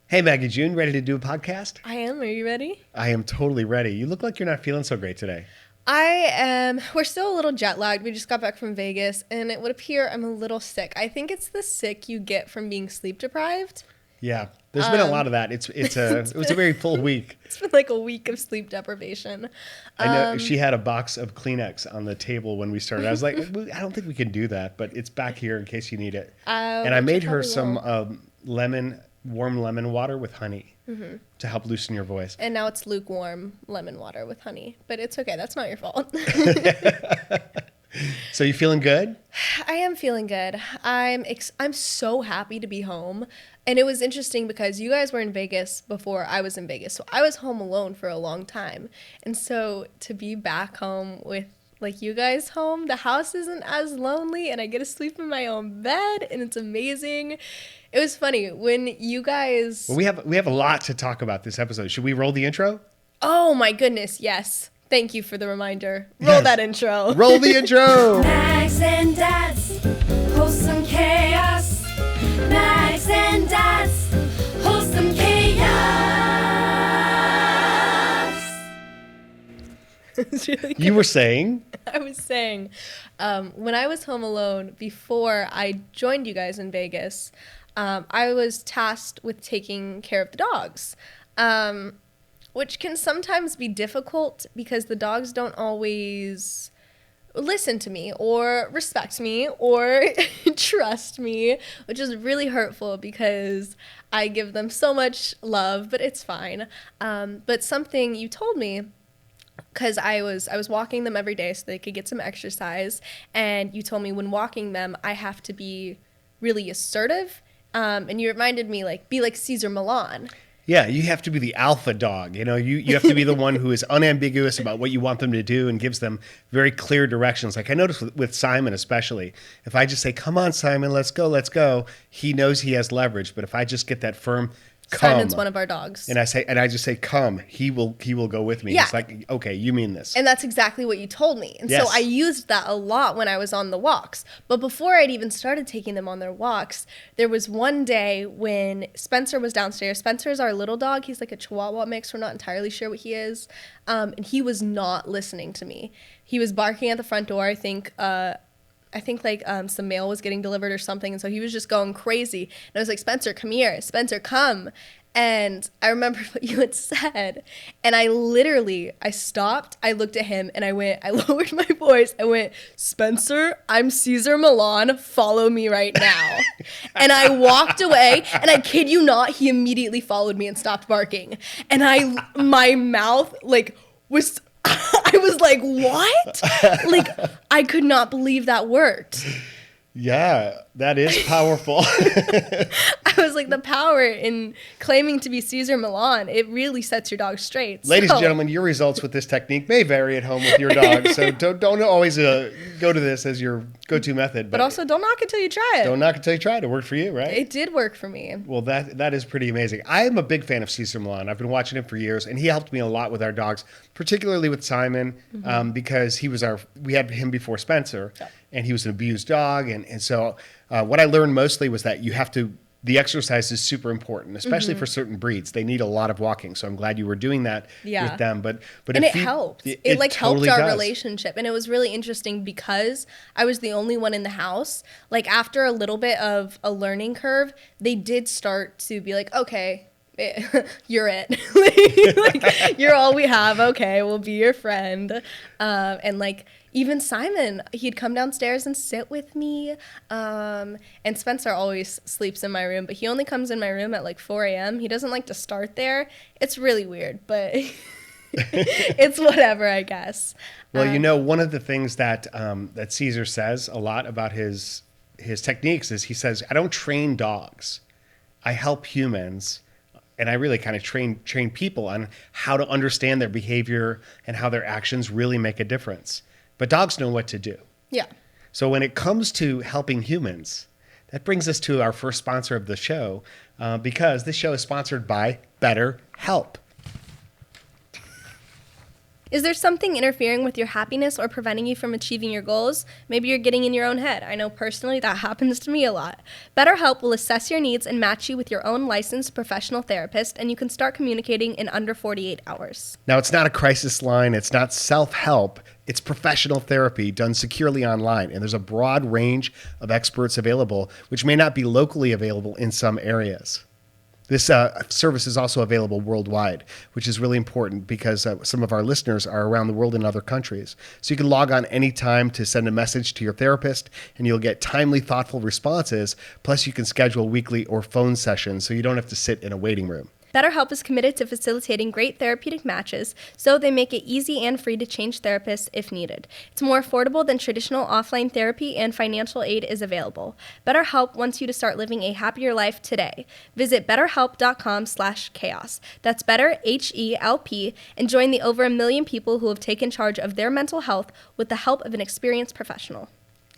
Hey, Maggie June, ready to do a podcast? I am. Are you ready? I am totally ready. You look like you're not feeling so great today. I am. We're still a little jet lagged. We just got back from Vegas, and it would appear I'm a little sick. I think it's the sick you get from being sleep deprived. Yeah, there's been a lot of that. It was a very full week. It's been like a week of sleep deprivation. I know she had a box of Kleenex on the table when we started. I was like, I don't think we can do that, but it's back here in case you need it. And I made her some warm lemon water with honey to help loosen your voice. And now it's lukewarm lemon water with honey, but it's okay. That's not your fault. So you feeling good? I am feeling good. I'm so happy to be home. And it was interesting because you guys were in Vegas before I was in Vegas. So I was home alone for a long time. And so to be back home with like you guys home, the house isn't as lonely and I get to sleep in my own bed and it's amazing. It was funny when you guys... Well, we have a lot to talk about this episode. Should we roll the intro? Oh my goodness, yes. Thank you for the reminder. Roll that intro. Roll the intro. Mags and Dads, wholesome chaos. Mags and Dads, wholesome chaos. It's really good. You were saying? I was saying, when I was home alone before I joined you guys in Vegas, I was tasked with taking care of the dogs. Which can sometimes be difficult because the dogs don't always listen to me or respect me or trust me, which is really hurtful because I give them so much love, but it's fine. But something you told me, because I was walking them every day so they could get some exercise, and you told me when walking them, I have to be really assertive, and you reminded me, be like Caesar Milan. Yeah, you have to be the alpha dog. You know, you have to be the one who is unambiguous about what you want them to do and gives them very clear directions. Like I noticed with Simon especially, if I just say, "Come on, Simon, let's go," he knows he has leverage. But if I just get that firm come, Simon's one of our dogs. and I just say, "Come," he will go with me. Yeah. It's like, okay, you mean this. And that's exactly what you told me. And Yes. so I used that a lot when I was on the walks. But before I'd even started taking them on their walks, there was one day when Spencer was downstairs. Spencer is our little dog. He's like a Chihuahua mix. We're not entirely sure what he is. And he was not listening to me. He was barking at the front door. I think some mail was getting delivered or something. And so he was just going crazy. And I was like, Spencer, come here. Spencer, come. And I remember what you had said. And I stopped. I looked at him and I lowered my voice. I went, Spencer, I'm Caesar Milan. Follow me right now. And I walked away. And I kid you not, he immediately followed me and stopped barking. And my mouth was... I was like, what? I could not believe that worked. Yeah, that is powerful. I was like, the power in claiming to be Caesar Milan, it really sets your dog straight. Ladies and gentlemen, your results with this technique may vary at home with your dog. So don't always go to this as your go-to method. But also, don't knock it till you try it. Don't knock it till you try it. It worked for you, right? It did work for me. Well, that is pretty amazing. I am a big fan of Caesar Milan. I've been watching him for years, and he helped me a lot with our dogs, particularly with Simon, because we had him before Spencer, and he was an abused dog. And so what I learned mostly was that the exercise is super important, especially for certain breeds. They need a lot of walking. So I'm glad you were doing that with them. But it helped. It totally helped our does. relationship. And it was really interesting because I was the only one in the house. After a little bit of a learning curve, they did start to be like, okay, you're it. You're all we have. Okay, we'll be your friend. And even Simon, he'd come downstairs and sit with me. And Spencer always sleeps in my room, but he only comes in my room at 4 a.m. He doesn't like to start there. It's really weird, but it's whatever, I guess. Well, one of the things that Caesar says a lot about his techniques is he says, I don't train dogs. I help humans. And I really kind of train people on how to understand their behavior and how their actions really make a difference. But dogs know what to do. Yeah. So when it comes to helping humans, that brings us to our first sponsor of the show, because this show is sponsored by BetterHelp. Is there something interfering with your happiness or preventing you from achieving your goals? Maybe you're getting in your own head. I know personally that happens to me a lot. BetterHelp will assess your needs and match you with your own licensed professional therapist, and you can start communicating in under 48 hours. Now, it's not a crisis line. It's not self-help. It's professional therapy done securely online, and there's a broad range of experts available, which may not be locally available in some areas. This service is also available worldwide, which is really important because some of our listeners are around the world in other countries. So you can log on anytime to send a message to your therapist, and you'll get timely, thoughtful responses. Plus, you can schedule weekly or phone sessions, so you don't have to sit in a waiting room. BetterHelp is committed to facilitating great therapeutic matches, so they make it easy and free to change therapists if needed. It's more affordable than traditional offline therapy, and financial aid is available. BetterHelp wants you to start living a happier life today. Visit betterhelp.com/chaos. That's better, HELP, and join the over 1 million people who have taken charge of their mental health with the help of an experienced professional.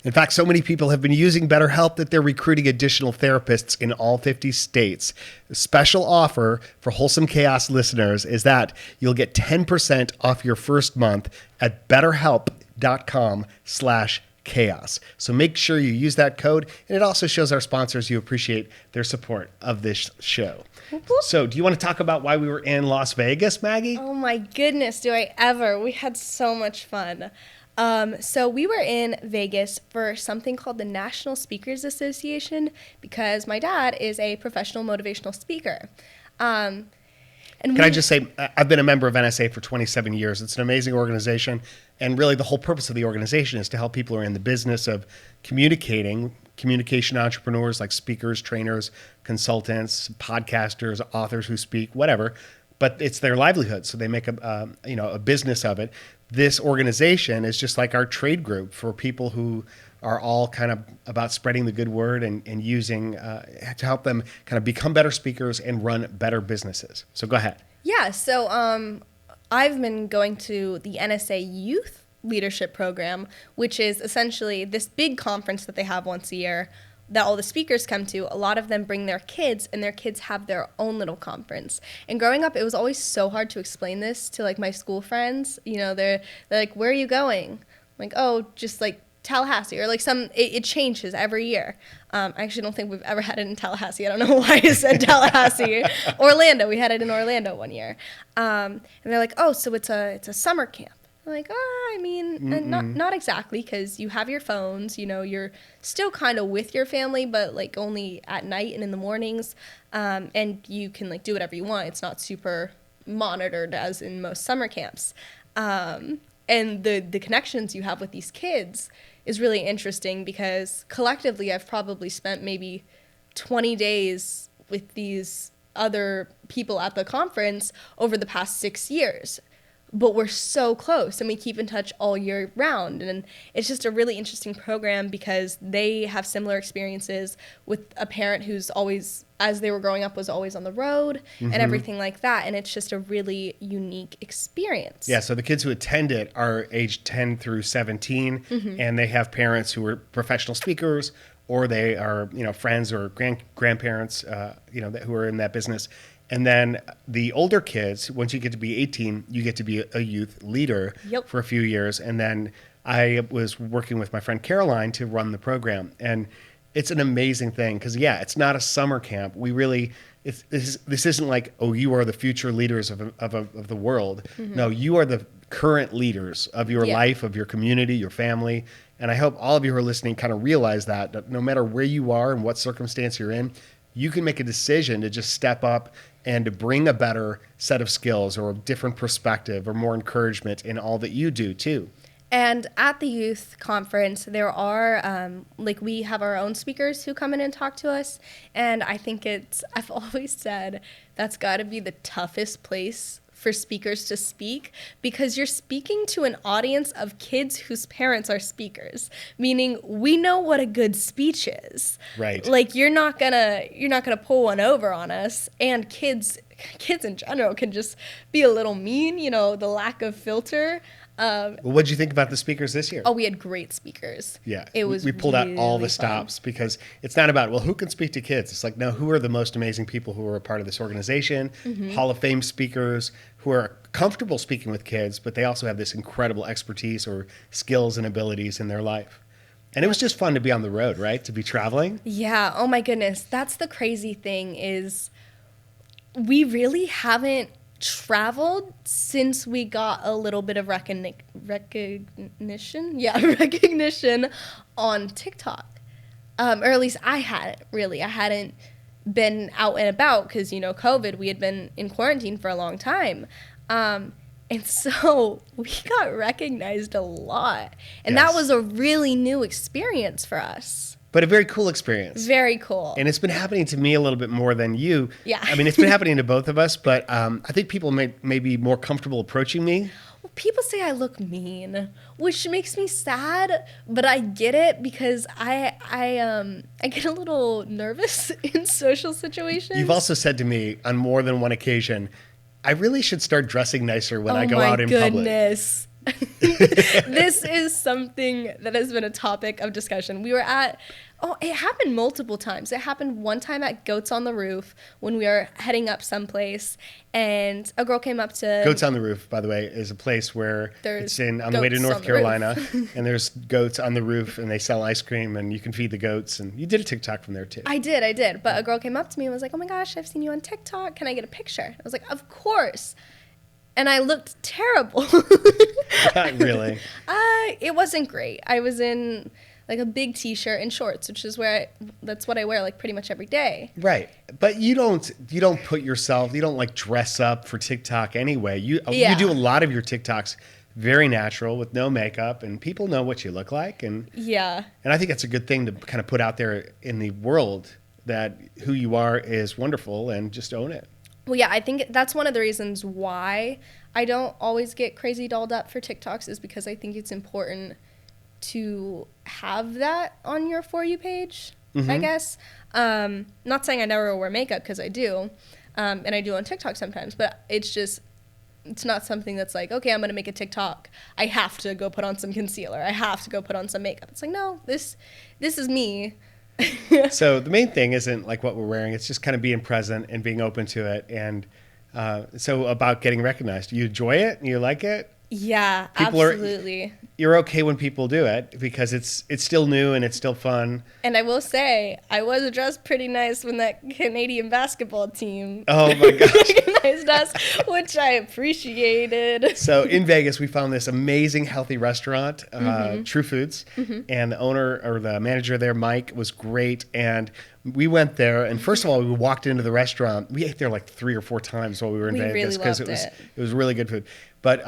In fact, so many people have been using BetterHelp that they're recruiting additional therapists in all 50 states. The special offer for Wholesome Chaos listeners is that you'll get 10% off your first month at betterhelp.com/chaos. So make sure you use that code, and it also shows our sponsors you appreciate their support of this show. So do you want to talk about why we were in Las Vegas, Maggie? Oh my goodness, do I ever. We had so much fun. So we were in Vegas for something called the National Speakers Association because my dad is a professional motivational speaker. Can I just say, I've been a member of NSA for 27 years. It's an amazing organization. And really the whole purpose of the organization is to help people who are in the business of communication entrepreneurs like speakers, trainers, consultants, podcasters, authors who speak, whatever. But it's their livelihood, so they make a business of it. This organization is just like our trade group for people who are all kind of about spreading the good word and using to help them kind of become better speakers and run better businesses. So go ahead. Yeah, so I've been going to the NSA Youth Leadership Program, which is essentially this big conference that they have once a year that all the speakers come to. A lot of them bring their kids, and their kids have their own little conference. And growing up, it was always so hard to explain this to like my school friends. You know, they're like, "Where are you going?" I'm like, "Oh, just like Tallahassee," or like it changes every year. I actually don't think we've ever had it in Tallahassee. I don't know why I said Tallahassee. Orlando, we had it in Orlando one year. And they're like, "Oh, so it's a summer camp." I'm like, not exactly, because you have your phones, you know, you're still kind of with your family, but like only at night and in the mornings, and you can like do whatever you want. It's not super monitored as in most summer camps. And the connections you have with these kids is really interesting because collectively I've probably spent maybe 20 days with these other people at the conference over the past 6 years. But we're so close, and we keep in touch all year round. And it's just a really interesting program because they have similar experiences with a parent who's always, as they were growing up, was always on the road and everything like that. And it's just a really unique experience. Yeah, so the kids who attend it are aged 10 through 17, and they have parents who are professional speakers, or they are, friends or grandparents, who are in that business. And then the older kids, once you get to be 18, you get to be a youth leader for a few years. And then I was working with my friend Caroline to run the program. And it's an amazing thing because, it's not a summer camp. We really, this isn't like, oh, you are the future leaders of the world. No, you are the current leaders of your life, of your community, your family. And I hope all of you who are listening kind of realize that no matter where you are and what circumstance you're in, you can make a decision to just step up and to bring a better set of skills or a different perspective or more encouragement in all that you do too. And at the youth conference, there are, we have our own speakers who come in and talk to us. And I think I've always said that's got to be the toughest place for speakers to speak because you're speaking to an audience of kids whose parents are speakers, meaning we know what a good speech is. Right. Like you're not gonna pull one over on us, and kids in general can just be a little mean, the lack of filter. Well, what did you think about the speakers this year? Oh, we had great speakers. Yeah, It was we pulled out all the really fun. stops because it's not about, well, who can speak to kids? It's like, no, who are the most amazing people who are a part of this organization, Mm-hmm. Hall of Fame speakers who are comfortable speaking with kids, but they also have this incredible expertise or skills and abilities in their life. And it was just fun to be on the road, right? To be traveling. Yeah. Oh my goodness. That's the crazy thing is we really haven't traveled since we got a little bit of recognition. Yeah, recognition on TikTok. Or at least I hadn't really. I hadn't been out and about because, COVID, we had been in quarantine for a long time. And so we got recognized a lot. And Yes. that was a really new experience for us. But a very cool experience. Very cool. And it's been happening to me a little bit more than you. Yeah. I mean, it's been happening to both of us, but I think people may be more comfortable approaching me. Well, people say I look mean, which makes me sad, but I get it because I get a little nervous in social situations. You've also said to me on more than one occasion, I really should start dressing nicer when Oh I go my out in public. goodness. This is something that has been a topic of discussion. We were at, it happened multiple times. It happened one time at Goats on the Roof when we were heading up someplace, and a girl came up to... Goats on the Roof, by the way, is a place where There's it's on the way to goats North on the Carolina, and there's goats on the roof, and they sell ice cream, and you can feed the goats. And you did a TikTok from there, too. I did. But a girl came up to me and was like, oh my gosh, I've seen you on TikTok. Can I get a picture? I was like, of course. And I looked terrible. Not really. It wasn't great. I was in like a big t-shirt and shorts, which is that's what I wear like pretty much every day. Right. But you don't put yourself, you don't like dress up for TikTok anyway. You Yeah. do a lot of your TikToks very natural with no makeup, and people know what you look like. And Yeah. I think that's a good thing to kind of put out there in the world, that who you are is wonderful, and just own it. Well, yeah, I think that's one of the reasons why I don't always get crazy dolled up for TikToks, is because I think it's important to have that on your For You page, I guess. Not saying I never wear makeup, because I do, and I do on TikTok sometimes, but it's not something that's like, okay, I'm going to make a TikTok. I have to go put on some concealer. I have to go put on some makeup. It's like, no, this is me. So the main thing isn't like what we're wearing. It's just kind of being present and being open to it. And so about getting recognized, you enjoy it? You like it? Yeah, People absolutely. You're okay when people do it because it's still new and it's still fun. And I will say, I was dressed pretty nice when that Canadian basketball team Oh my gosh. recognized us, which I appreciated. So in Vegas, we found this amazing healthy restaurant, True Foods, Mm-hmm. and the owner or the manager there, Mike, was great. And we went there, and first of all, we walked into the restaurant. We ate there like 3 or 4 times while we were in We Vegas really it loved was it. it was really good food. But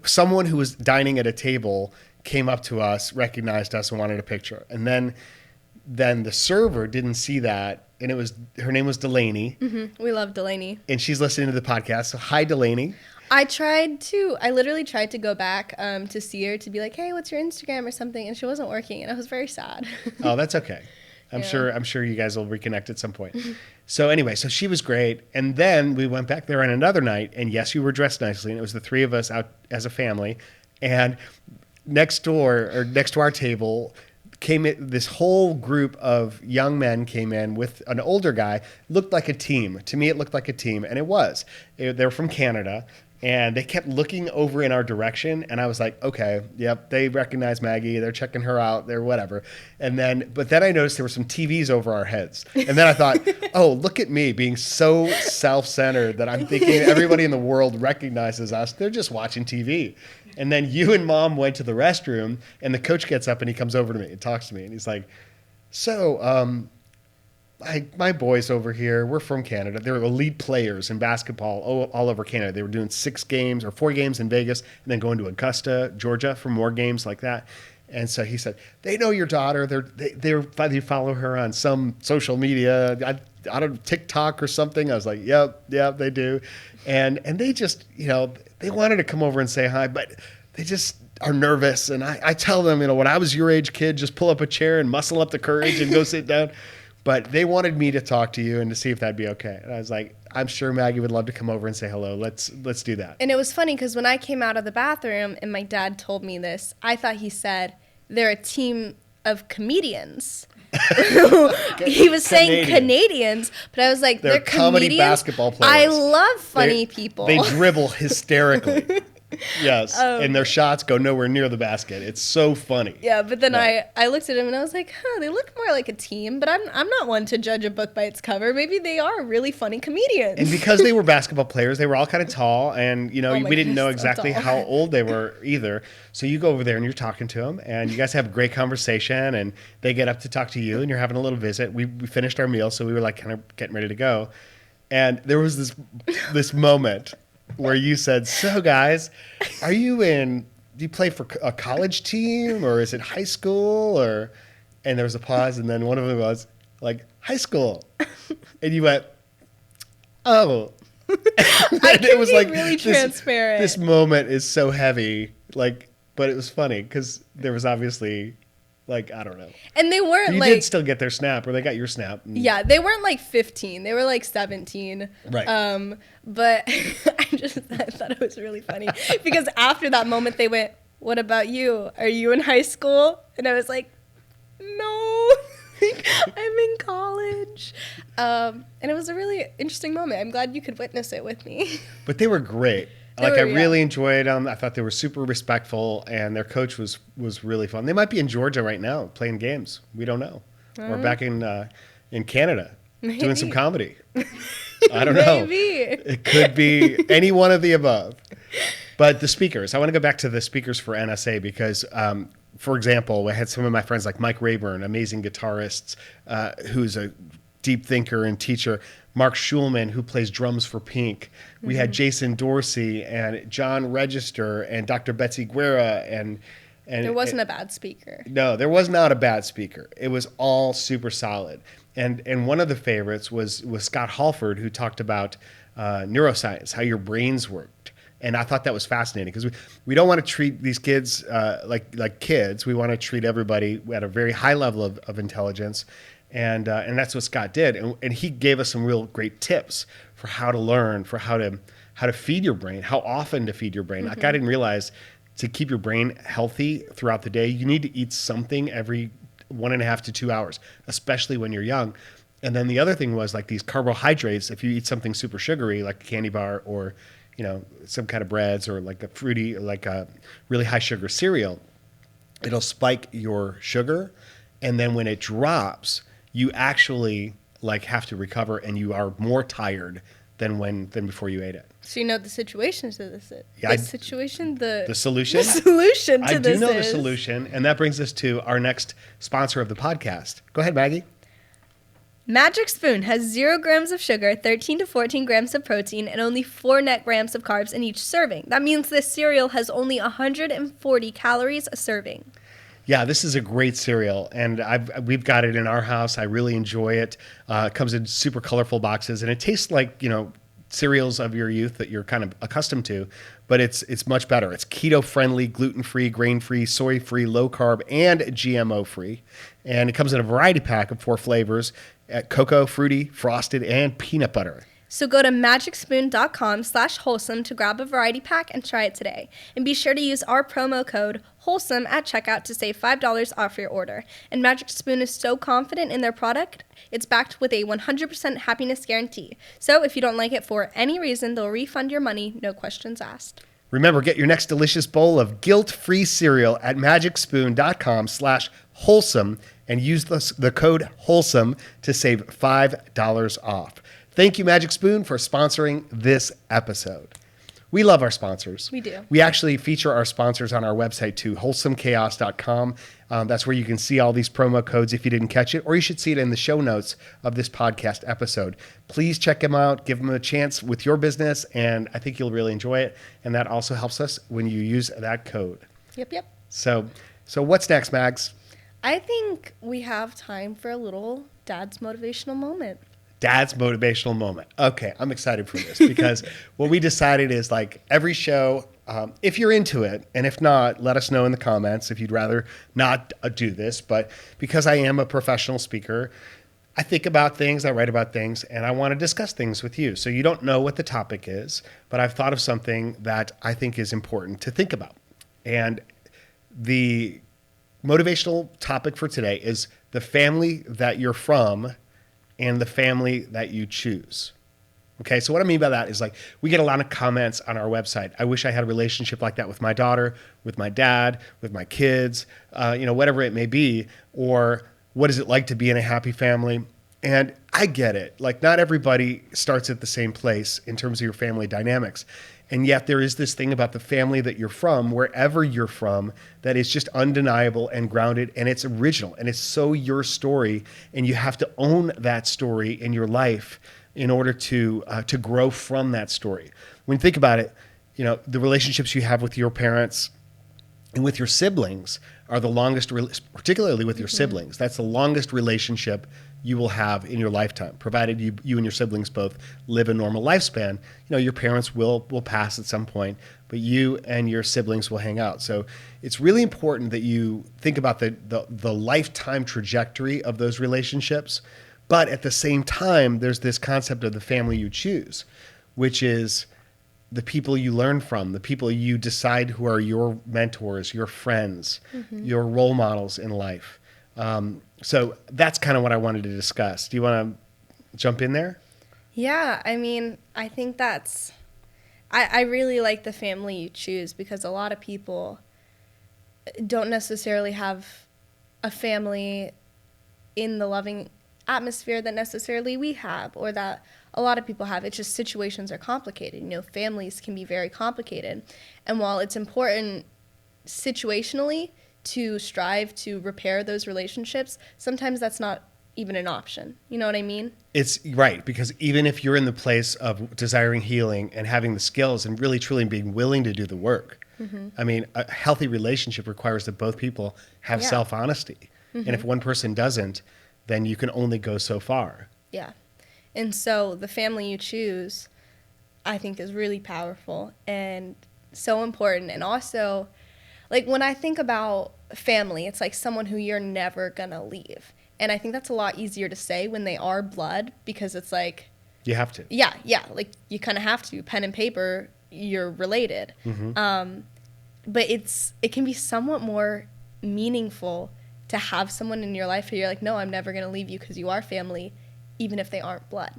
someone who was dining at a table came up to us, recognized us, and wanted a picture. And then the server didn't see that, and her name was Delaney, We love Delaney. and she's listening to the podcast. So hi, Delaney. I literally tried to go back to see her, to be like, hey, what's your Instagram or something, and she wasn't working, and I was very sad. Oh, that's okay. I'm sure you guys will reconnect at some point. So anyway, so she was great. And then we went back there on another night, and yes, you were dressed nicely, and it was the 3 of us out as a family. And next to our table this whole group of young men came in with an older guy. Looked like a team. To me, it looked like a team, and it was. They were from Canada. And they kept looking over in our direction, and I was like, okay, yep, they recognize Maggie. They're checking her out. They're whatever. But then I noticed there were some TVs over our heads. And then I thought, oh, look at me being so self-centered that I'm thinking everybody in the world recognizes us. They're just watching TV. And then you and Mom went to the restroom, and the coach gets up, and he comes over to me and talks to me. And he's like, so, my boys over here, we're from Canada. They're elite players in basketball all over Canada. They were doing 6 games or 4 games in Vegas and then going to Augusta, Georgia for more games like that. And so he said, they know your daughter. They follow her on some social media. I don't know, TikTok or something. I was like, yep, they do. And they just, they wanted to come over and say hi, but they just are nervous. And I tell them, when I was your age, kid, just pull up a chair and muscle up the courage and go sit down. But they wanted me to talk to you and to see if that'd be okay. And I was like, I'm sure Maggie would love to come over and say hello. Let's do that. And it was funny because when I came out of the bathroom and my dad told me this, I thought he said they're a team of comedians. He was saying Canadians, but I was like, they're comedy comedians? basketball players. I love funny people. They dribble hysterically. Yes, and their shots go nowhere near the basket. It's so funny. Yeah, but then I looked at him and I was like, they look more like a team, but I'm not one to judge a book by its cover. Maybe they are really funny comedians. And because they were basketball players, they were all kind of tall, and we didn't goodness, know so exactly tall. how old they were either. So you go over there and you're talking to them, and you guys have a great conversation, and they get up to talk to you, and you're having a little visit. We finished our meal, so we were like kind of getting ready to go, and there was this moment where you said, "So guys, do you play for a college team, or is it high school?" And there was a pause, and then one of them was like, "High school," and you went, "Oh." I can was be like really transparent. This moment is so heavy, but it was funny because there was obviously, I don't know. And they weren't You like did still get their snap, or they got your snap. yeah, they weren't like 15. They were like 17. Right. But I thought it was really funny because after that moment they went, "What about you? Are you in high school?" And I was like, "No, I'm in college." And it was a really interesting moment. I'm glad you could witness it with me. But they were great. I Yeah. really enjoyed them. I thought they were super respectful, and their coach was really fun. They might be in Georgia right now playing games. We don't know. Or back in Canada doing some comedy. I don't know. Maybe. It could be any one of the above. But the speakers, I want to go back to the speakers for NSA because, for example, I had some of my friends like Mike Rayburn, amazing guitarist, who's a deep thinker and teacher. Mark Schulman, who plays drums for Pink. We had Jason Dorsey and John Register and Dr. Betsy Guerra and There wasn't a bad speaker. no, there was not a bad speaker. It was all super solid. And one of the favorites was Scott Halford, who talked about neuroscience, how your brains worked. And I thought that was fascinating because we don't want to treat these kids like kids. We want to treat everybody at a very high level of intelligence. And that's what Scott did. And he gave us some real great tips for how to learn, for how to feed your brain, how often to feed your brain. Like I didn't realize to keep your brain healthy throughout the day, you need to eat something every 1.5 to 2 hours, especially when you're young. And then the other thing was like these carbohydrates. If you eat something super sugary, like a candy bar or, some kind of breads or like a fruity, like a really high sugar cereal, it'll spike your sugar. And then when it drops, you actually have to recover and you are more tired than before you ate it. So you know the situation to this. Yeah, The solution to I this do know the is- solution, and that brings us to our next sponsor of the podcast. Go ahead, Maggie. Magic Spoon has 0 grams of sugar, 13 to 14 grams of protein, and only 4 net grams of carbs in each serving. That means this cereal has only 140 calories a serving. Yeah, this is a great cereal, and we've got it in our house. I really enjoy it. It comes in super colorful boxes, and it tastes like cereals of your youth that you're kind of accustomed to, but it's much better. It's keto-friendly, gluten-free, grain-free, soy-free, low-carb, and GMO-free, and it comes in a variety pack of 4 flavors: cocoa, fruity, frosted, and peanut butter. So go to magicspoon.com/wholesome to grab a variety pack and try it today. And be sure to use our promo code WHOLESOME at checkout to save $5 off your order. And Magic Spoon is so confident in their product, it's backed with a 100% happiness guarantee. So if you don't like it for any reason, they'll refund your money, no questions asked. Remember, get your next delicious bowl of guilt-free cereal at magicspoon.com/wholesome and use the code WHOLESOME to save $5 off. Thank you, Magic Spoon, for sponsoring this episode. We love our sponsors. We do. We actually feature our sponsors on our website too, wholesomechaos.com. That's where you can see all these promo codes if you didn't catch it, or you should see it in the show notes of this podcast episode. Please check them out, give them a chance with your business, and I think you'll really enjoy it. And that also helps us when you use that code. Yep. So what's next, Mags? I think we have time for a little Dad's motivational moment. Dad's motivational moment. Okay, I'm excited for this because what we decided is every show, if you're into it, and if not, let us know in the comments if you'd rather not do this. But because I am a professional speaker, I think about things, I write about things, and I want to discuss things with you. So you don't know what the topic is, but I've thought of something that I think is important to think about. And the motivational topic for today is the family that you're from and the family that you choose. Okay, so what I mean by that is like we get a lot of comments on our website. I wish I had a relationship like that with my daughter, with my dad, with my kids, whatever it may be, or what is it like to be in a happy family? And I get it. Like not everybody starts at the same place in terms of your family dynamics. And yet there is this thing about the family that you're from, wherever you're from, that is just undeniable and grounded, and it's original, and it's so your story, and you have to own that story in your life in order to grow from that story. When you think about it, the relationships you have with your parents and with your siblings are the longest, particularly with your siblings. That's the longest relationship you will have in your lifetime, provided you and your siblings both live a normal lifespan. Your parents will pass at some point, but you and your siblings will hang out. So it's really important that you think about the lifetime trajectory of those relationships. But at the same time, there's this concept of the family you choose, which is the people you learn from, the people you decide who are your mentors, your friends, your role models in life. So that's kind of what I wanted to discuss. Do you want to jump in there? Yeah, I mean, I think I really like the family you choose because a lot of people don't necessarily have a family in the loving atmosphere that necessarily we have or that a lot of people have. It's just situations are complicated. Families can be very complicated. And while it's important situationally to strive to repair those relationships, sometimes that's not even an option. You know what I mean? It's right, because even if you're in the place of desiring healing and having the skills and really truly being willing to do the work, I mean, a healthy relationship requires that both people have self-honesty. And if one person doesn't, then you can only go so far. Yeah. And so the family you choose, I think, is really powerful and so important. And also, like, when I think about family, it's like someone who you're never going to leave. And I think that's a lot easier to say when they are blood because it's like... You have to. Yeah. Like, you kind of have to. Pen and paper, you're related. But it can be somewhat more meaningful to have someone in your life who you're like, no, I'm never going to leave you because you are family, even if they aren't blood.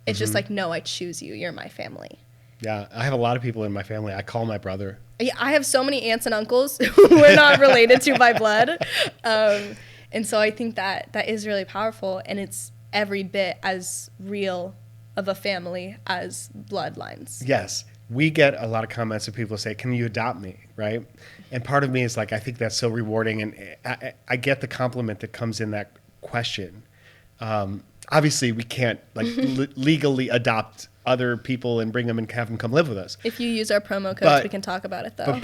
It's just like, no, I choose you. You're my family. Yeah, I have a lot of people in my family. I call my brother. Yeah, I have so many aunts and uncles who we're not related to by blood. And so I think that is really powerful, and it's every bit as real of a family as bloodlines. Yes. We get a lot of comments of people say, can you adopt me, right? And part of me is like, I think that's so rewarding, and I get the compliment that comes in that question. Obviously, we can't legally adopt other people and bring them and have them come live with us. If you use our promo codes, we can talk about it, though.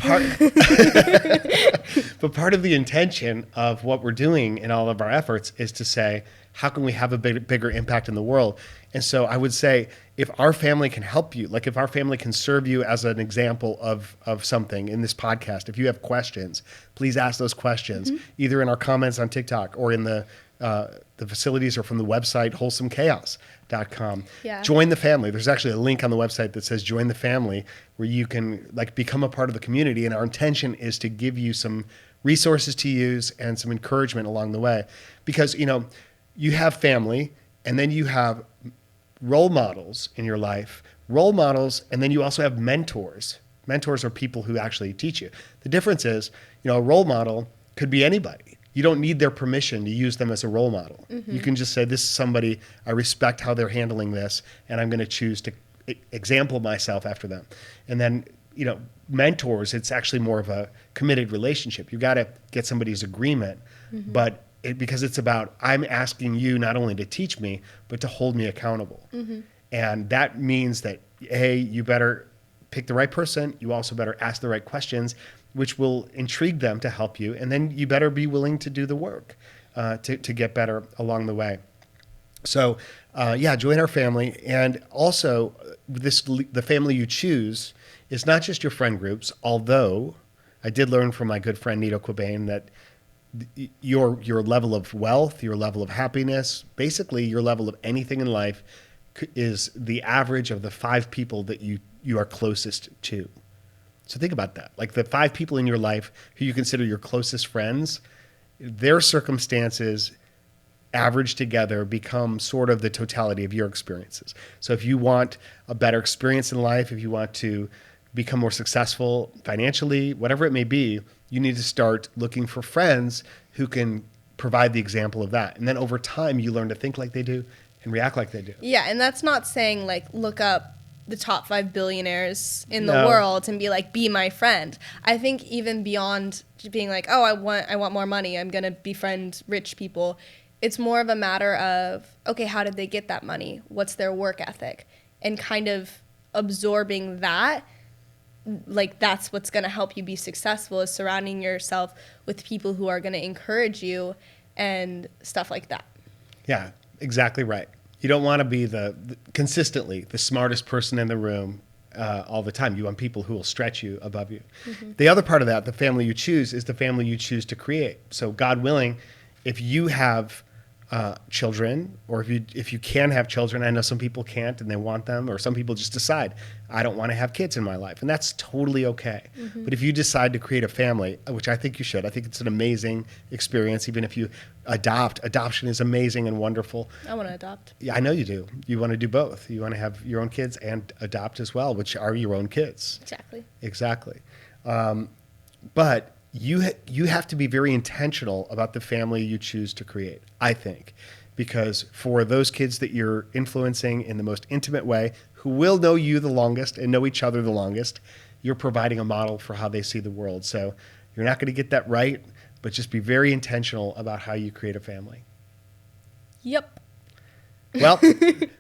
But part of the intention of what we're doing in all of our efforts is to say, how can we have a bigger impact in the world? And so I would say, if our family can help you, like if our family can serve you as an example of something in this podcast, if you have questions, please ask those questions, either in our comments on TikTok or in the facilities or from the website, wholesomechaos.com. Yeah. Join the family. There's actually a link on the website that says join the family, where you can become a part of the community. And our intention is to give you some resources to use and some encouragement along the way. Because, you have family, and then you have role models in your life, and then you also have mentors. Mentors are people who actually teach you. The difference is, a role model could be anybody. You don't need their permission to use them as a role model. You can just say, this is somebody, I respect how they're handling this, and I'm going to choose to example myself after them. And then, mentors, it's actually more of a committed relationship. You got to get somebody's agreement, but because it's about, I'm asking you not only to teach me, but to hold me accountable. And that means that, A, you better pick the right person. You also better ask the right questions, which will intrigue them to help you. And then you better be willing to do the work to get better along the way. So, join our family. And also, the family you choose is not just your friend groups, although I did learn from my good friend Nito Quabain that your level of wealth, your level of happiness, basically your level of anything in life is the average of the 5 people that you are closest to. So think about that. Like the 5 people in your life who you consider your closest friends, their circumstances averaged together become sort of the totality of your experiences. So if you want a better experience in life, if you want to become more successful financially, whatever it may be, you need to start looking for friends who can provide the example of that. And then over time, you learn to think like they do and react like they do. Yeah, and that's not saying like look up the top 5 billionaires in the No. world and be like, be my friend. I think even beyond being like, oh, I want more money, I'm gonna befriend rich people. It's more of a matter of, okay, how did they get that money? What's their work ethic? And kind of absorbing that, like that's what's gonna help you be successful, is surrounding yourself with people who are gonna encourage you and stuff like that. Yeah, exactly right. You don't want to be consistently the smartest person in the room all the time. You want people who will stretch you above you. Mm-hmm. The other part of that, the family you choose, is the family you choose to create. So God willing, if you have children, or if you can have children, I know some people can't and they want them, or some people just decide, I don't want to have kids in my life, and that's totally okay. Mm-hmm. But if you decide to create a family, which I think you should, I think it's an amazing experience. Even if you adoption is amazing and wonderful. I want to adopt. Yeah, I know you do. You want to do both. You want to have your own kids and adopt as well, which are your own kids. Exactly. But you have to be very intentional about the family you choose to create, I think, because for those kids that you're influencing in the most intimate way, who will know you the longest and know each other the longest, you're providing a model for how they see the world. So you're not going to get that right, but just be very intentional about how you create a family. Yep. Well,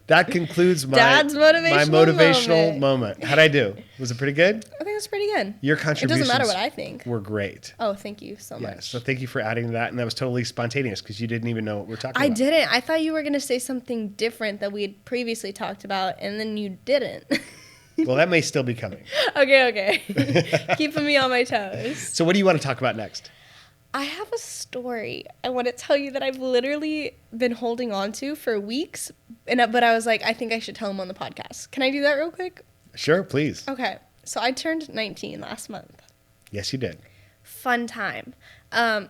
that concludes my motivational moment. How'd I do? Was it pretty good? I think it's pretty good. Your contributions, it doesn't matter what I think, were great. Oh, thank you so much. So thank you for adding to that. And that was totally spontaneous because you didn't even know what we're talking about. I didn't. I thought you were going to say something different that we had previously talked about, and then you didn't. Well, that may still be coming. Okay. Keeping me on my toes. So what do you want to talk about next? I have a story I want to tell you that I've literally been holding on to for weeks, but I was like, I think I should tell him on the podcast. Can I do that real quick? Sure, please. Okay. So I turned 19 last month. Yes, you did. Fun time. I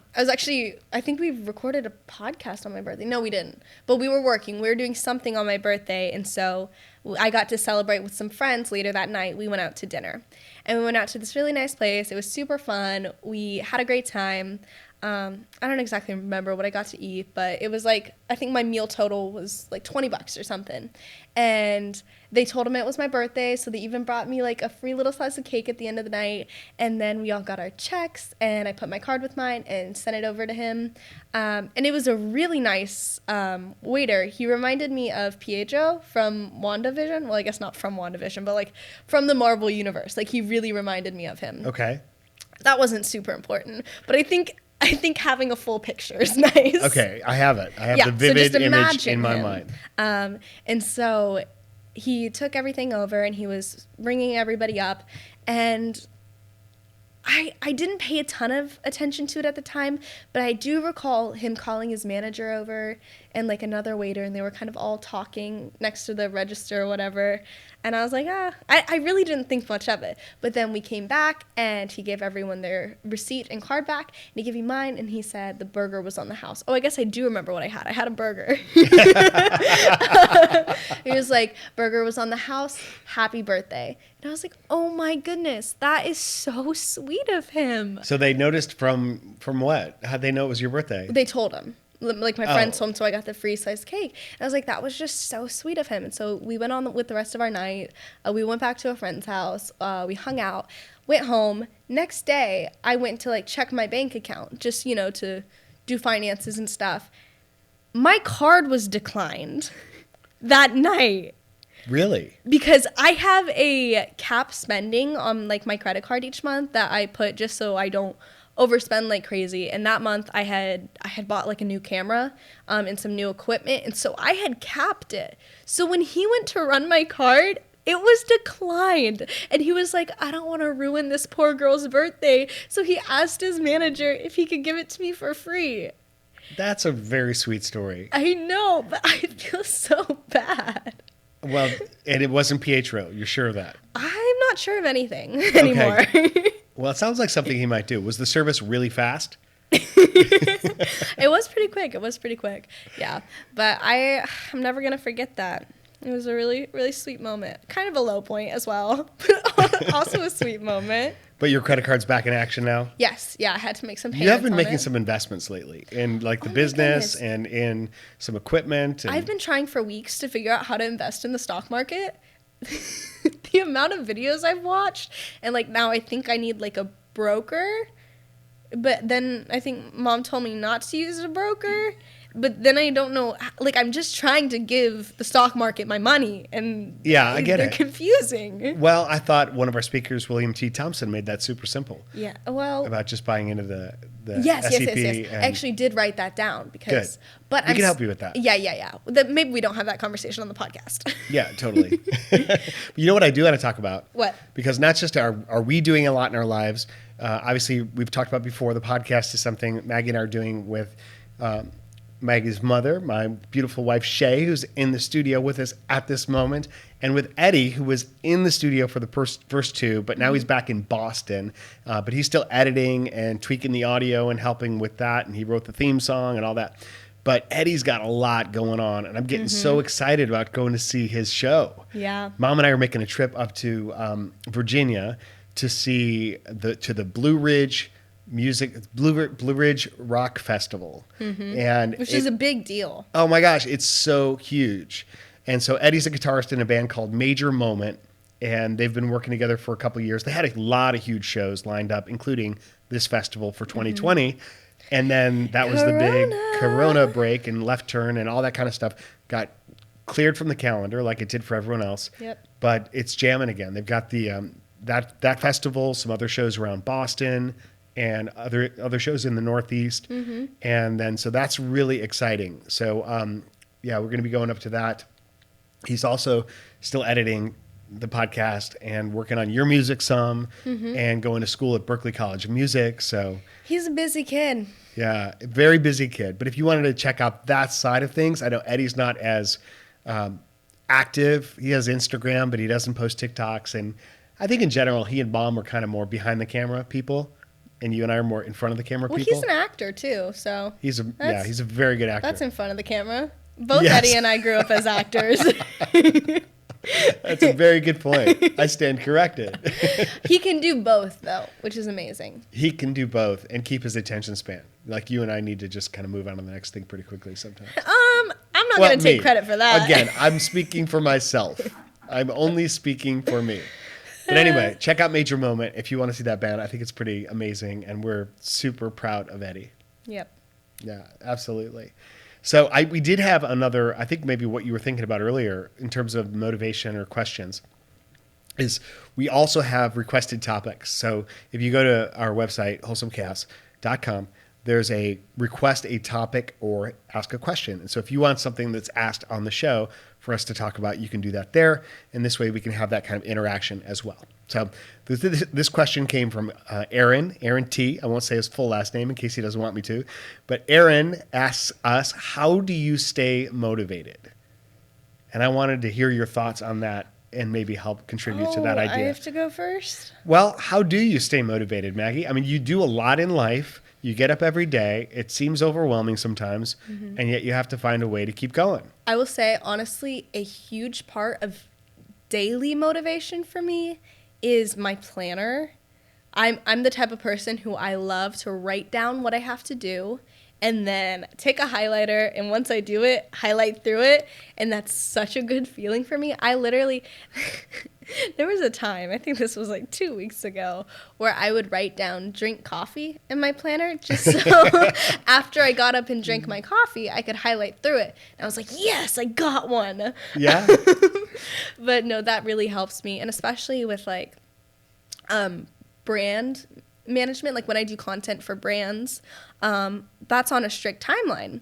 think we recorded a podcast on my birthday. No, we didn't. But we were working. We were doing something on my birthday. And so I got to celebrate with some friends later that night. We went out to dinner. And we went out to this really nice place. It was super fun. We had a great time. I don't exactly remember what I got to eat, but it was like, I think my meal total was like $20 or something. And they told him it was my birthday, so they even brought me like a free little slice of cake at the end of the night. And then we all got our checks, and I put my card with mine and sent it over to him. And it was a really nice waiter. He reminded me of Pietro from WandaVision. Well, I guess not from WandaVision, but like from the Marvel universe. Like he really reminded me of him. Okay. That wasn't super important, but I think having a full picture is nice. Okay, I have it. I have the vivid image in my mind. And so he took everything over and he was ringing everybody up. And I didn't pay a ton of attention to it at the time, but I do recall him calling his manager over and like another waiter, and they were kind of all talking next to the register or whatever. And I was like, I really didn't think much of it. But then we came back and he gave everyone their receipt and card back, and he gave me mine, and he said the burger was on the house. Oh, I guess I do remember what I had. I had a burger. He was like, burger was on the house, happy birthday. And I was like, oh my goodness, that is so sweet of him. So they noticed from what? How'd they know it was your birthday? They told him. Like my friends told him, so I got the free sliced cake. And I was like, that was just so sweet of him. And so we went on with the rest of our night. We went back to a friend's house. We hung out, went home. Next day, I went to like check my bank account, just, to do finances and stuff. My card was declined that night. Really? Because I have a cap spending on like my credit card each month that I put just so I don't overspend like crazy. And that month I had bought like a new camera and some new equipment, and so I had capped it. So when he went to run my card, It was declined. And he was like, I don't want to ruin this poor girl's birthday. So he asked his manager if he could give it to me for free. That's a very sweet story. I know, but I feel so bad. Well, and it wasn't Pietro. You're sure of that? I'm not sure of anything anymore. Well, it sounds like something he might do. Was the service really fast? It was pretty quick. It was pretty quick. Yeah. But I'm never going to forget that. It was a really, really sweet moment. Kind of a low point as well, but also a sweet moment. But your credit card's back in action now? Yes. Yeah. I had to make some payments. You have been on making it. some investments lately in like the Oh my business goodness. and in some equipment. And I've been trying for weeks to figure out how to invest in the stock market. The amount of videos I've watched, and like now I think I need like a broker. But then I think Mom told me not to use a broker. But then I don't know, like I'm just trying to give the stock market my money, and Yeah, I get they're it. confusing. Well, I thought one of our speakers, William T. Thompson, made that super simple Yeah, well, about just buying into the yes. SEP. I and- actually did write that down because, Good. but We can help you with that. Yeah. Maybe we don't have that conversation on the podcast. Yeah, totally. But you know what I do want to talk about? What? Because not just are we doing a lot in our lives. Obviously, we've talked about before, the podcast is something Maggie and I are doing with Maggie's mother, my beautiful wife, Shay, who's in the studio with us at this moment, and with Eddie, who was in the studio for the first two, but now he's back in Boston. But he's still editing and tweaking the audio and helping with that, and he wrote the theme song and all that. But Eddie's got a lot going on, and I'm getting so excited about going to see his show. Yeah. Mom and I are making a trip up to Virginia to see the Blue Ridge Rock Festival, and Which is a big deal. oh my gosh, it's so huge. And so Eddie's a guitarist in a band called Major Moment, and they've been working together for a couple of years. They had a lot of huge shows lined up, including this festival for 2020. And then that was the big Corona break and left turn and all that kind of stuff got cleared from the calendar like it did for everyone else. Yep. But it's jamming again. They've got the that festival, some other shows around Boston, and other shows in the Northeast. And then so that's really exciting. So yeah, we're going to be going up to that. He's also still editing the podcast and working on your music some, and going to school at Berklee College of Music. So He's a busy kid. yeah, very busy kid. But if you wanted to check out that side of things, I know Eddie's not as active. He has Instagram, but he doesn't post TikToks. And I think in general, he and Mom are kind of more behind the camera people, and you and I are more in front of the camera Well, people. he's an actor too, so He's a That's- he's a very good actor. that's in front of the camera. Both Yes. Eddie and I grew up as actors. That's a very good point. I stand corrected. He can do both though, which is amazing. He can do both and keep his attention span. Like you and I need to just kind of move on to the next thing pretty quickly sometimes. I'm not Well, gonna take me. credit for that. Again, I'm speaking for myself. I'm only speaking for me. But anyway, check out Major Moment if you want to see that band. I think it's pretty amazing, and we're super proud of Eddie. Yep. Yeah, absolutely. So we did have another, I think maybe what you were thinking about earlier in terms of motivation or questions, is we also have requested topics. So if you go to our website, wholesomechaos.com, there's a request a topic or ask a question. And so if you want something that's asked on the show for us to talk about, you can do that there. And this way we can have that kind of interaction as well. So this question came from Aaron T. I won't say his full last name in case he doesn't want me to. But Aaron asks us, how do you stay motivated? And I wanted to hear your thoughts on that and maybe help contribute to that I idea. have to go first. Well, how do you stay motivated, Maggie? I mean, you do a lot in life. You get up every day. It seems overwhelming sometimes, and yet you have to find a way to keep going. I will say, honestly, a huge part of daily motivation for me is my planner. I'm the type of person who I love to write down what I have to do and then take a highlighter, and once I do it, highlight through it, and that's such a good feeling for me. I literally there was a time, I think this was like 2 weeks ago, where I would write down drink coffee in my planner just so after I got up and drank my coffee, I could highlight through it. And I was like, yes, I got one. Yeah? But no, that really helps me. And especially with like brand management, like when I do content for brands, that's on a strict timeline.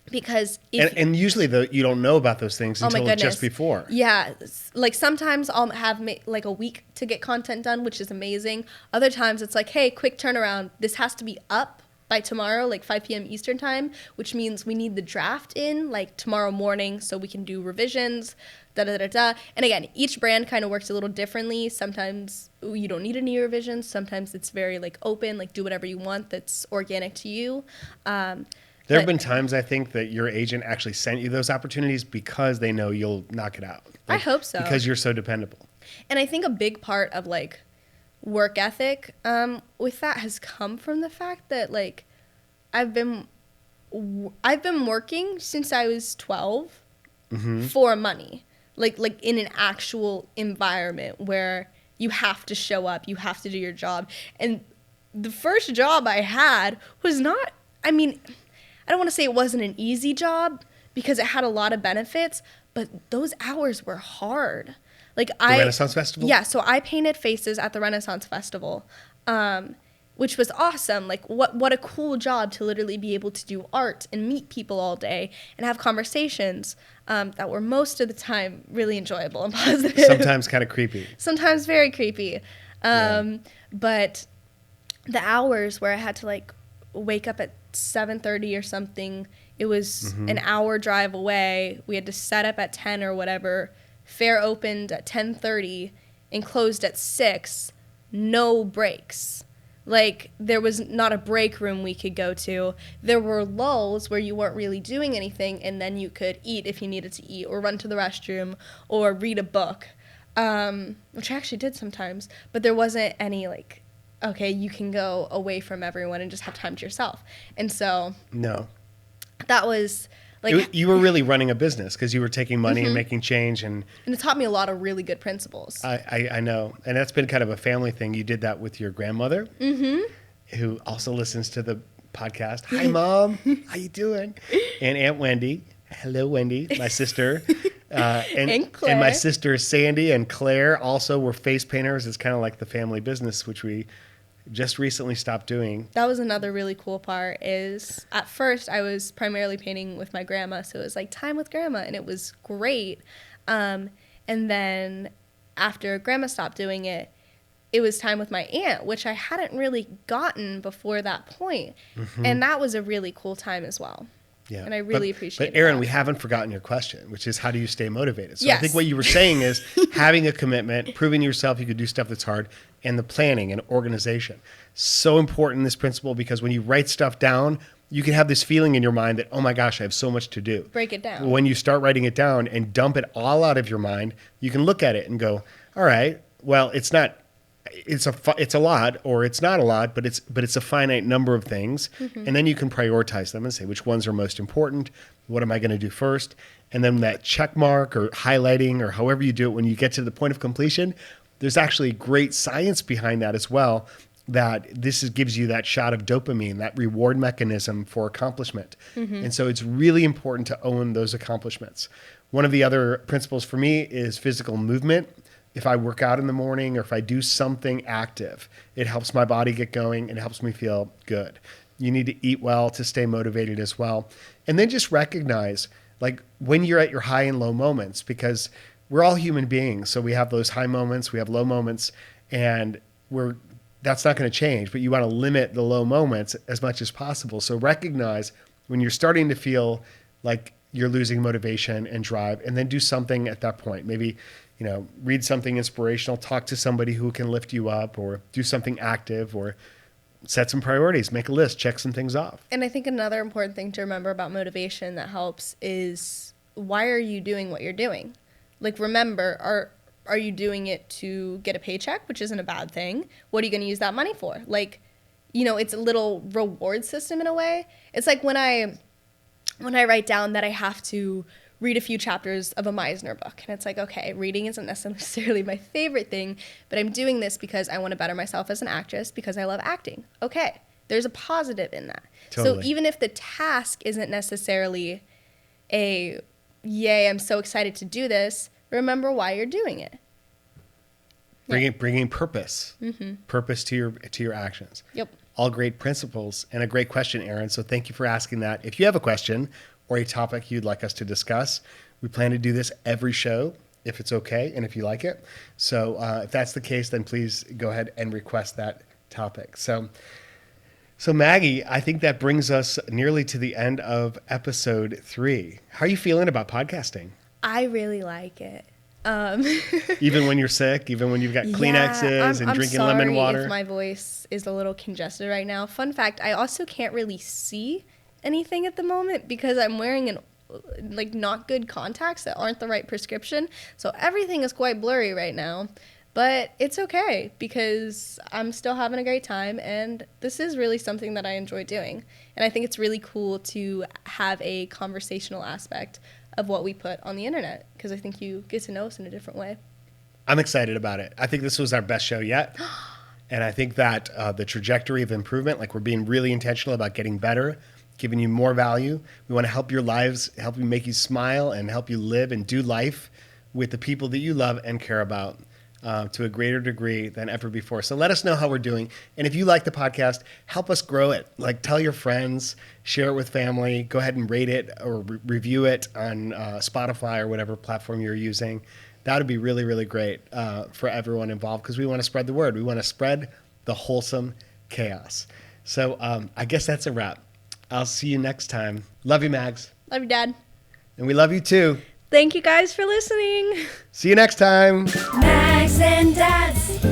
Because if and usually you don't know about those things oh my until goodness. just before. Yeah, like sometimes I'll have like a week to get content done, which is amazing. Other times it's like, hey, quick turnaround. This has to be up by tomorrow, like 5 p.m. Eastern time, which means we need the draft in like tomorrow morning so we can do revisions, da-da-da-da. And again, each brand kind of works a little differently. Sometimes you don't need any revisions. Sometimes it's very like open, like do whatever you want that's organic to you. There have been times, I think, that your agent actually sent you those opportunities because they know you'll knock it out. I hope so. Because you're so dependable. And I think a big part of like work ethic with that has come from the fact that like I've been working since I was 12 for money, like in an actual environment where you have to show up, you have to do your job. And the first job I had was not, I mean, I don't want to say it wasn't an easy job because it had a lot of benefits, but those hours were hard. Like The Renaissance Festival? Yeah, so I painted faces at the Renaissance Festival, which was awesome. Like what a cool job to literally be able to do art and meet people all day and have conversations that were most of the time really enjoyable and positive. Sometimes kind of creepy. Sometimes very creepy. But the hours where I had to like wake up at 7:30 or something, it was an hour drive away. We had to set up at 10 or whatever. Fair opened at 10:30 and closed at 6. No breaks. Like there was not a break room we could go to. There were lulls where you weren't really doing anything and then you could eat if you needed to eat or run to the restroom or read a book, which I actually did sometimes. But there wasn't any like, okay, you can go away from everyone and just have time to yourself. And so No. that was like, You were really running a business because you were taking money and making change. And it taught me a lot of really good principles. I know. And that's been kind of a family thing. You did that with your grandmother, who also listens to the podcast. Hi, Mom. How you doing? And Aunt Wendy. Hello, Wendy, my sister. And Claire. And my sister Sandy and Claire also were face painters. It's kind of like the family business, which we just recently stopped doing. That was another really cool part is at first I was primarily painting with my grandma. So it was like time with grandma and it was great. And then after grandma stopped doing it, it was time with my aunt, which I hadn't really gotten before that point. And that was a really cool time as well. Yeah. And I really appreciate it. But Aaron, we haven't forgotten your question, which is how do you stay motivated? So I Yes. think what you were saying is having a commitment, proving to yourself you could do stuff that's hard, and the planning and organization. So important, this principle, because when you write stuff down, you can have this feeling in your mind that, oh my gosh, I have so much to do. Break it down. When you start writing it down and dump it all out of your mind, you can look at it and go, all right, well, it's a lot, or it's not a lot, but it's a finite number of things. And then you can prioritize them and say which ones are most important. What am I going to do first? And then that check mark or highlighting or however you do it, when you get to the point of completion, there's actually great science behind that as well, that gives you that shot of dopamine, that reward mechanism for accomplishment. And so it's really important to own those accomplishments. One of the other principles for me is physical movement. If I work out in the morning or if I do something active, it helps my body get going and it helps me feel good. You need to eat well to stay motivated as well. And then just recognize like when you're at your high and low moments, because we're all human beings. So we have those high moments, we have low moments, and that's not going to change, but you want to limit the low moments as much as possible. So recognize when you're starting to feel like you're losing motivation and drive, and then do something at that point. Maybe, read something inspirational, talk to somebody who can lift you up, or do something active, or set some priorities, make a list, check some things off. And I think another important thing to remember about motivation that helps is, why are you doing what you're doing? Like, remember, are you doing it to get a paycheck, which isn't a bad thing? What are you going to use that money for? Like, it's a little reward system in a way. It's like when I write down that I have to read a few chapters of a Meisner book. And it's like, okay, reading isn't necessarily my favorite thing, but I'm doing this because I want to better myself as an actress, because I love acting. Okay, there's a positive in that. Totally. So even if the task isn't necessarily a, yay, I'm so excited to do this, remember why you're doing it. Bringing purpose, purpose to your actions. Yep. All great principles and a great question, Aaron. So thank you for asking that. If you have a question or a topic you'd like us to discuss. We plan to do this every show if it's okay and if you like it. So if that's the case, then please go ahead and request that topic. So Maggie, I think that brings us nearly to the end of episode 3. How are you feeling about podcasting? I really like it. Even when you're sick, even when you've got Kleenexes and drinking lemon water? I'm sorry if my voice is a little congested right now. Fun fact, I also can't really see anything at the moment because I'm wearing not good contacts that aren't the right prescription. So everything is quite blurry right now. But it's okay because I'm still having a great time, and this is really something that I enjoy doing. And I think it's really cool to have a conversational aspect of what we put on the internet because I think you get to know us in a different way. I'm excited about it. I think this was our best show yet. And I think that the trajectory of improvement, like we're being really intentional about getting better, giving you more value. We want to help your lives, help you make you smile and help you live and do life with the people that you love and care about. To a greater degree than ever before. So let us know how we're doing. And if you like the podcast, help us grow it. Like tell your friends, share it with family, go ahead and rate it or review it on Spotify or whatever platform you're using. That would be really, really great for everyone involved because we want to spread the word. We want to spread the wholesome chaos. So I guess that's a wrap. I'll see you next time. Love you, Mags. Love you, Dad. And we love you too. Thank you guys for listening. See you next time. Mags and Dads.